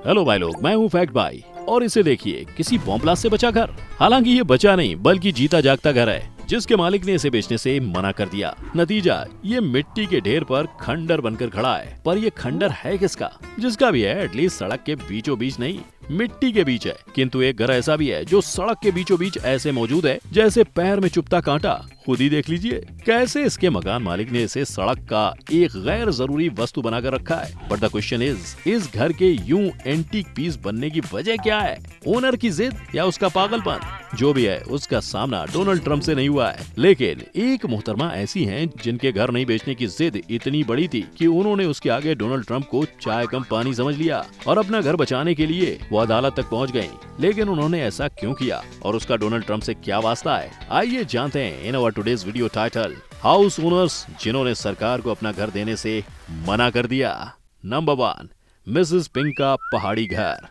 Hello भाई लोग, मैं हूँ फैक्ट भाई और इसे देखिए, किसी बॉम्ब ब्लास्ट से बचा घर। हालांकि ये बचा नहीं बल्कि जीता जागता घर है, जिसके मालिक ने इसे बेचने से मना कर दिया। नतीजा, ये मिट्टी के ढेर पर खंडर बनकर खड़ा है। पर ये खंडर है किसका? जिसका भी है, एटलीस्ट सड़क के बीचों बीच नहीं, मिट्टी के बीच है। किंतु एक घर ऐसा भी है जो सड़क के बीचों बीच ऐसे मौजूद है जैसे पैर में चुभता कांटा। खुद ही देख लीजिए कैसे इसके मकान मालिक ने इसे सड़क का एक गैर जरूरी वस्तु बनाकर रखा है। बट द क्वेश्चन इज, इस घर के यूं एंटीक पीस बनने की वजह क्या है? ओनर की जिद या उसका पागलपन? जो भी है, उसका सामना डोनाल्ड ट्रंप से नहीं हुआ है। लेकिन एक मोहतरमा ऐसी हैं जिनके घर नहीं बेचने की जिद इतनी बड़ी थी कि उन्होंने उसके आगे डोनाल्ड ट्रंप को चाय कम पानी समझ लिया और अपना घर बचाने के लिए वो अदालत तक पहुंच गयी। लेकिन उन्होंने ऐसा क्यों किया और उसका डोनाल्ड ट्रंप से क्या वास्ता है? आइए जानते हैं in our today's video title, house owners जिन्होंने सरकार को अपना घर देने से मना कर दिया। नंबर 1, मिसेस पिंक का पहाड़ी घर।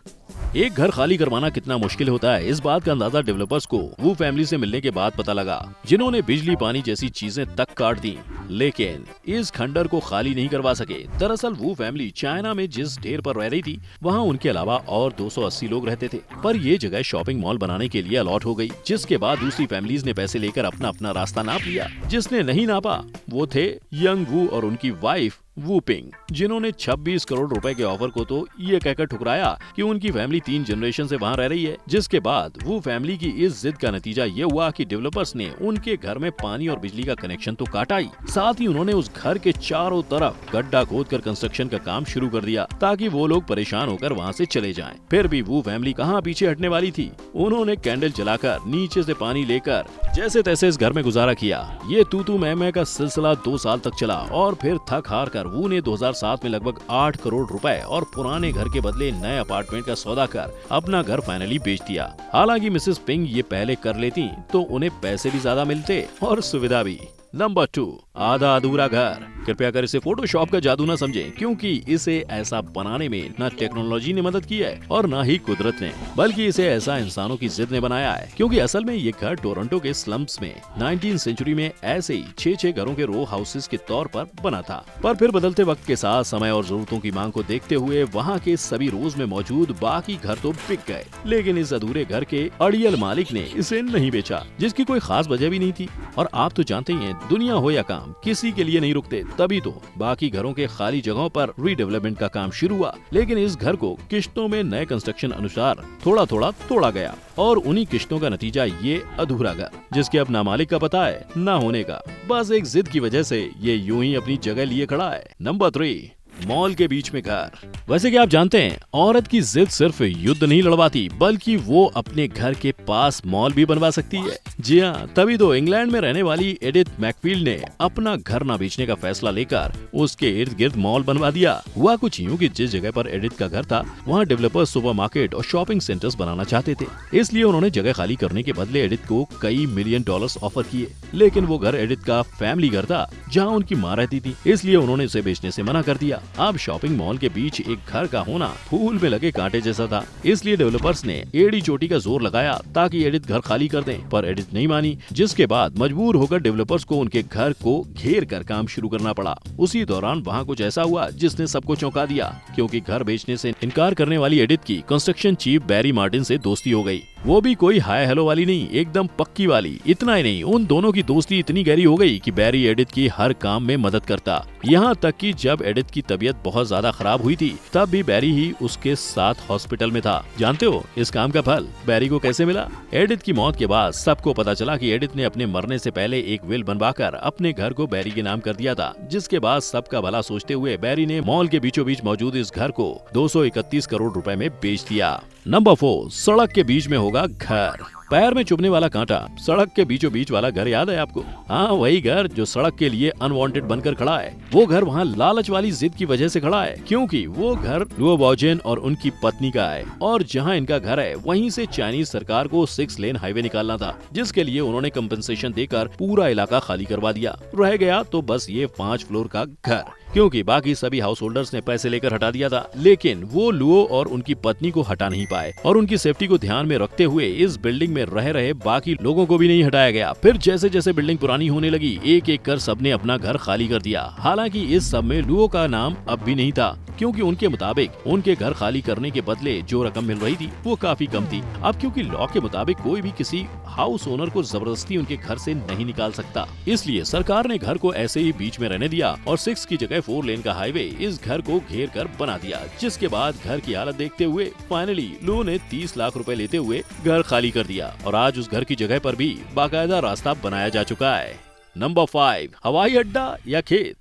एक घर खाली करवाना कितना मुश्किल होता है, इस बात का अंदाजा डेवलपर्स को वो फैमिली से मिलने के बाद पता लगा जिन्होंने बिजली पानी जैसी चीजें तक काट दी, लेकिन इस खंडर को खाली नहीं करवा सके। दरअसल वो फैमिली चाइना में जिस ढेर पर रह रही थी, वहाँ उनके अलावा और 280 लोग रहते थे। पर ये जगह शॉपिंग मॉल बनाने के लिए अलॉट हो गई, जिसके बाद दूसरी फैमिलीज ने पैसे लेकर अपना अपना रास्ता नाप लिया। जिसने नहीं नापा वो थे यंग वू और उनकी वाइफ वू पिंग, जिन्होंने 26 करोड़ रुपए के ऑफर को तो ये कहकर ठुकराया कि उनकी फैमिली 3 जनरेशन से वहाँ रह रही है। जिसके बाद वो फैमिली की इस जिद का नतीजा ये हुआ कि डेवलपर्स ने उनके घर में पानी और बिजली का कनेक्शन तो काटा ही, साथ ही उन्होंने उस घर के चारों तरफ गड्ढा खोदकर कंस्ट्रक्शन का काम शुरू कर दिया ताकि वो लोग परेशान होकर वहाँ से चले जाएं। फिर भी वो फैमिली कहाँ पीछे हटने वाली थी। उन्होंने कैंडल जलाकर नीचे से पानी लेकर जैसे तैसे इस घर में गुजारा किया। ये तू मैं का सिलसिला 2 साल तक चला और फिर थक हार कर वू ने 2007 में लगभग 8 करोड़ रुपए और पुराने घर के बदले नए अपार्टमेंट का सौदा कर अपना घर फाइनली बेच दिया। हालांकि मिसेस पिंग ये पहले कर लेती तो उन्हें पैसे भी ज्यादा मिलते और सुविधा भी। नंबर 2, आधा अधूरा घर। कृपया कर इसे फोटोशॉप का जादू न समझें, क्योंकि इसे ऐसा बनाने में न टेक्नोलॉजी ने मदद की है और न ही कुदरत ने, बल्कि इसे ऐसा इंसानों की जिद ने बनाया है। क्योंकि असल में ये घर टोरंटो के स्लम्स में 19th सेंचुरी में ऐसे ही 6 घरों के रो हाउसेस के तौर पर बना था। पर फिर बदलते वक्त के साथ समय और जरूरतों की मांग को देखते हुए वहाँ के सभी रोज में मौजूद बाकी घर तो बिक गए। लेकिन इस अधूरे घर के अड़ियल मालिक ने इसे नहीं बेचा, जिसकी कोई खास वजह भी नहीं थी। और आप तो जानते ही हैं, दुनिया हो या काम, किसी के लिए नहीं रुकते। तभी तो बाकी घरों के खाली जगहों पर रीडेवलपमेंट का काम शुरू हुआ। लेकिन इस घर को किश्तों में नए कंस्ट्रक्शन अनुसार थोड़ा थोड़ा तोड़ा गया और उन्हीं किश्तों का नतीजा ये अधूरा घर, जिसके अब ना मालिक का पता है ना होने का। बस एक जिद की वजह से ये यूं ही अपनी जगह लिए खड़ा है। नंबर 3, मॉल के बीच में घर। वैसे क्या आप जानते हैं, औरत की जिद सिर्फ युद्ध नहीं लड़वाती बल्कि वो अपने घर के पास मॉल भी बनवा सकती है। जी हाँ, तभी तो इंग्लैंड में रहने वाली एडिथ मैकफील्ड ने अपना घर न बेचने का फैसला लेकर उसके इर्द गिर्द मॉल बनवा दिया। हुआ कुछ यूं कि जिस जगह पर एडिथ का घर था, वहाँ डेवलपर्स सुपरमार्केट और शॉपिंग सेंटर्स बनाना चाहते थे। इसलिए उन्होंने जगह खाली करने के बदले एडिथ को कई $million ऑफर किए। लेकिन वो घर एडिथ का फैमिली घर था, जहाँ उनकी माँ रहती थी, इसलिए उन्होंने उसे बेचने से मना कर दिया। अब शॉपिंग मॉल के बीच एक घर का होना फूल में लगे कांटे जैसा था, इसलिए डेवलपर्स ने एड़ी चोटी का जोर लगाया ताकि एडिथ घर खाली कर दें। पर एडिथ नहीं मानी, जिसके बाद मजबूर होकर डेवलपर्स को उनके घर को घेर कर काम शुरू करना पड़ा। उसी दौरान वहाँ कुछ ऐसा हुआ जिसने सबको चौंका दिया, क्योंकि घर बेचने से इनकार करने वाली एडिथ की कंस्ट्रक्शन चीफ बैरी मार्टिन से दोस्ती हो गई। वो भी कोई हाय हेलो वाली नहीं, एकदम पक्की वाली। इतना ही नहीं, उन दोनों की दोस्ती इतनी गहरी हो गई कि बैरी एडिथ की हर काम में मदद करता। यहाँ तक कि जब एडिथ की तबीयत बहुत ज्यादा खराब हुई थी, तब भी बैरी ही उसके साथ हॉस्पिटल में था। जानते हो इस काम का फल बैरी को कैसे मिला? एडिथ की मौत के बाद सबको पता चला कि एडिथ ने अपने मरने से पहले एक विल बनवाकर अपने घर को बैरी के नाम कर दिया था। जिसके बाद सबका भला सोचते हुए बैरी ने मॉल के बीचों बीच मौजूद इस घर को 231 करोड़ रुपए में बेच दिया। नंबर 4, सड़क के बीच में होगा घर। पैर में चुभने वाला कांटा, सड़क के बीचों बीच वाला घर याद है आपको? हाँ, वही घर जो सड़क के लिए अनवांटेड बनकर खड़ा है। वो घर वहाँ लालच वाली जिद की वजह से खड़ा है, क्योंकि वो घर लुओ बाओजेन और उनकी पत्नी का है। और जहाँ इनका घर है, वहीं से चाइनीज सरकार को 6 लेन हाईवे निकालना था, जिसके लिए उन्होंने कंपनसेशन देकर पूरा इलाका खाली करवा दिया। रह गया तो बस ये 5 फ्लोर का घर, क्योंकि बाकी सभी हाउस होल्डर्स ने पैसे लेकर हटा दिया था। लेकिन वो लुओ और उनकी पत्नी को हटा नहीं पाए और उनकी सेफ्टी को ध्यान में रखते हुए इस बिल्डिंग में रह रहे बाकी लोगों को भी नहीं हटाया गया। फिर जैसे जैसे बिल्डिंग पुरानी होने लगी, एक एक कर सबने अपना घर खाली कर दिया। हालांकि इस सब में लुओ का नाम अब भी नहीं था, क्योंकि उनके मुताबिक उनके घर खाली करने के बदले जो रकम मिल रही थी वो काफी कम थी। अब क्योंकि लॉ के मुताबिक कोई भी किसी हाउस ओनर को जबरदस्ती उनके घर से नहीं निकाल सकता, इसलिए सरकार ने घर को ऐसे ही बीच में रहने दिया और 6 की जगह 4 लेन का हाईवे इस घर को घेर कर बना दिया। जिसके बाद घर की हालत देखते हुए फाइनली लुओ ने 30 लाख रुपए लेते हुए घर खाली कर दिया और आज उस घर की जगह पर भी बाकायदा रास्ता बनाया जा चुका है। नंबर 5, हवाई अड्डा या खेत।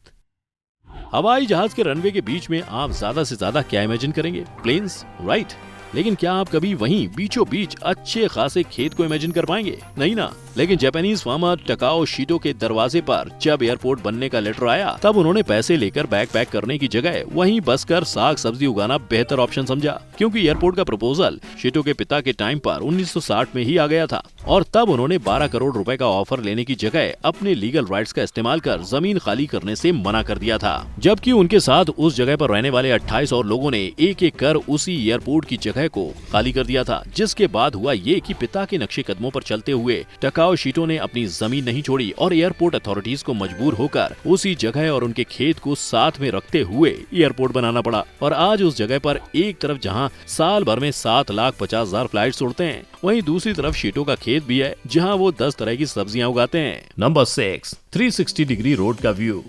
हवाई जहाज के रनवे के बीच में आप ज्यादा से ज्यादा क्या इमेजिन करेंगे? Planes, right? लेकिन क्या आप कभी वहीं बीचों बीच अच्छे खासे खेत को इमेजिन कर पाएंगे? नहीं ना। लेकिन जापानीज फार्मर टकाओ शीटो के दरवाजे पर जब एयरपोर्ट बनने का लेटर आया, तब उन्होंने पैसे लेकर बैग पैक करने की जगह वहीं बसकर साग सब्जी उगाना बेहतर ऑप्शन समझा, क्योंकि एयरपोर्ट का प्रपोजल शीटो के पिता के टाइम पर 1960 में ही आ गया था और तब उन्होंने 12 करोड़ रुपए का ऑफर लेने की जगह अपने लीगल राइट्स का इस्तेमाल कर जमीन खाली करने से मना कर दिया था। जबकि उनके साथ उस जगह पर रहने वाले 28 और लोगों ने एक एक कर उसी एयरपोर्ट की जगह को खाली कर दिया था। जिसके बाद हुआ ये कि पिता के नक्शे कदमों पर चलते हुए टकाओ शीटो ने अपनी जमीन नहीं छोड़ी और एयरपोर्ट अथॉरिटीज को मजबूर होकर उसी जगह और उनके खेत को साथ में रखते हुए एयरपोर्ट बनाना पड़ा। और आज उस जगह पर एक तरफ जहां साल भर में 7,50,000 फ्लाइट्स उड़ते हैं, वहीं दूसरी तरफ शीटो का खेत भी है जहां वो 10 तरह की सब्जियां उगाते हैं। नंबर 6, 360 डिग्री रोड का व्यू।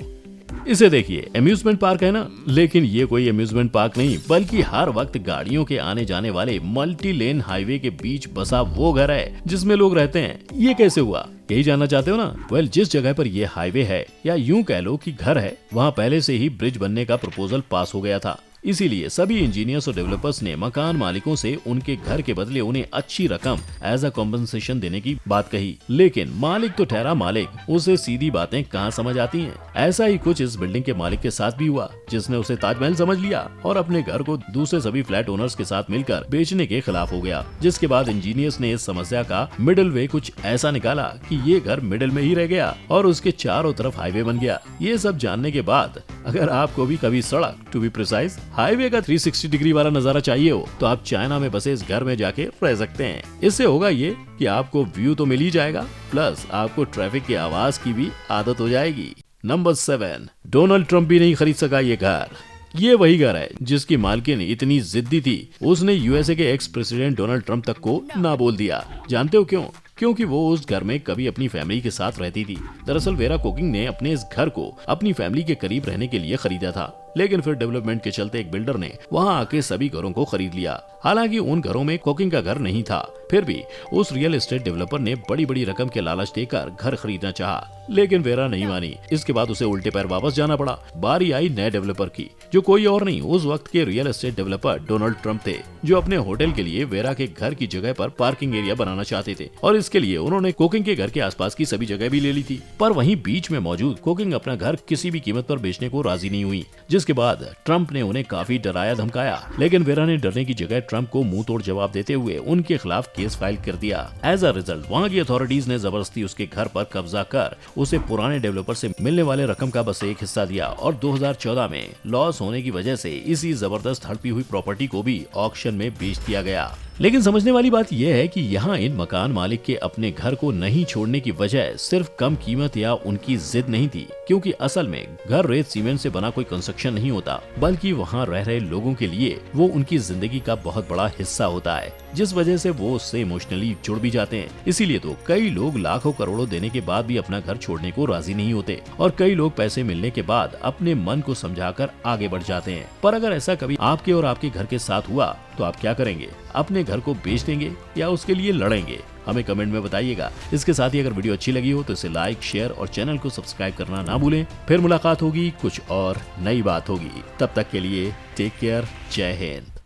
इसे देखिए, अम्यूजमेंट पार्क है ना, लेकिन ये कोई अम्यूजमेंट पार्क नहीं, बल्कि हर वक्त गाड़ियों के आने जाने वाले मल्टी लेन हाईवे के बीच बसा वो घर है जिसमें लोग रहते हैं। ये कैसे हुआ, यही जानना चाहते हो ना? वेल, जिस जगह पर ये हाईवे है या यूं कह लो कि घर है, वहाँ पहले से ही ब्रिज बनने का प्रपोजल पास हो गया था। इसीलिए सभी इंजीनियर्स और डेवलपर्स ने मकान मालिकों से उनके घर के बदले उन्हें अच्छी रकम एज अ कॉम्पनसेशन देने की बात कही। लेकिन मालिक तो ठहरा मालिक, उसे सीधी बातें कहाँ समझ आती हैं। ऐसा ही कुछ इस बिल्डिंग के मालिक के साथ भी हुआ, जिसने उसे ताजमहल समझ लिया और अपने घर को दूसरे सभी फ्लैट ओनर्स के साथ मिलकर बेचने के खिलाफ हो गया। जिसके बाद इंजीनियर्स ने इस समस्या का मिडिल वे कुछ ऐसा निकाला कि ये घर मिडिल में ही रह गया और उसके चारों तरफ हाईवे बन गया। ये सब जानने के बाद अगर आपको भी कभी सड़क, टू बी प्रिसाइज हाईवे का 360 डिग्री वाला नजारा चाहिए हो, तो आप चाइना में बसे इस घर में जाके रह सकते हैं। इससे होगा ये कि आपको व्यू तो मिल ही जाएगा, प्लस आपको ट्रैफिक की आवाज की भी आदत हो जाएगी। नंबर 7, डोनाल्ड ट्रंप भी नहीं खरीद सका ये घर। ये वही घर है जिसकी मालकिन इतनी जिद्दी थी, उसने यूएसए के एक्स प्रेसिडेंट डोनाल्ड ट्रंप तक को ना बोल दिया। जानते हो क्यों? क्योंकि वो उस घर में कभी अपनी फैमिली के साथ रहती थी। दरअसल वेरा कोकिंग ने अपने इस घर को अपनी फैमिली के करीब रहने के लिए खरीदा था, लेकिन फिर डेवलपमेंट के चलते एक बिल्डर ने वहां आके सभी घरों को खरीद लिया। हालांकि उन घरों में कोकिंग का घर नहीं था, फिर भी उस रियल एस्टेट डेवलपर ने बड़ी बड़ी रकम के लालच देकर घर खरीदना चाहा, लेकिन वेरा नहीं मानी। इसके बाद उसे उल्टे पैर वापस जाना पड़ा। बारी आई नए डेवलपर की, जो कोई और नहीं उस वक्त के real estate developer Donald Trump थे, जो अपने होटल के लिए वेरा के घर की जगह पर पार्किंग एरिया बनाना चाहते थे और इसके लिए उन्होंने कोकिंग के घर के आसपास की सभी जगह भी ले ली थी। पर वहीं बीच में मौजूद कोकिंग अपना घर किसी भी कीमत पर बेचने को राजी नहीं हुई, जिसके बाद ट्रंप ने उन्हें काफी डराया धमकाया। लेकिन वेरा ने डरने की जगह ट्रंप को मुंह तोड़ जवाब देते हुए उनके खिलाफ केस फाइल कर दिया। एज अ रिजल्ट वहाँ की अथॉरिटीज ने जबरदस्ती उसके घर पर कब्जा कर उसे पुराने डेवलपर से मिलने वाले रकम का बस एक हिस्सा दिया और 2014 में लॉस होने की वजह से इसी जबरदस्त हड़पी हुई प्रॉपर्टी को भी ऑक्शन में बेच दिया गया। लेकिन समझने वाली बात यह है कि यहाँ इन मकान मालिक के अपने घर को नहीं छोड़ने की वजह सिर्फ कम कीमत या उनकी जिद नहीं थी, क्योंकि असल में घर रेत सीमेंट से बना कोई कंस्ट्रक्शन नहीं होता, बल्कि वहाँ रह रहे लोगों के लिए वो उनकी जिंदगी का बहुत बड़ा हिस्सा होता है, जिस वजह से वो उससे इमोशनली जुड़ भी जाते हैं। इसीलिए तो कई लोग लाखों करोड़ों देने के बाद भी अपना घर छोड़ने को राजी नहीं होते और कई लोग पैसे मिलने के बाद अपने मन को समझाकर आगे बढ़ जाते हैं। पर अगर ऐसा कभी आपके और आपके घर के साथ हुआ तो आप क्या करेंगे? अपने घर को बेच देंगे या उसके लिए लड़ेंगे? हमें कमेंट में बताइएगा। इसके साथ ही अगर वीडियो अच्छी लगी हो तो इसे लाइक, शेयर और चैनल को सब्सक्राइब करना ना भूलें। फिर मुलाकात होगी, कुछ और नई बात होगी। तब तक के लिए टेक केयर, जय हिंद।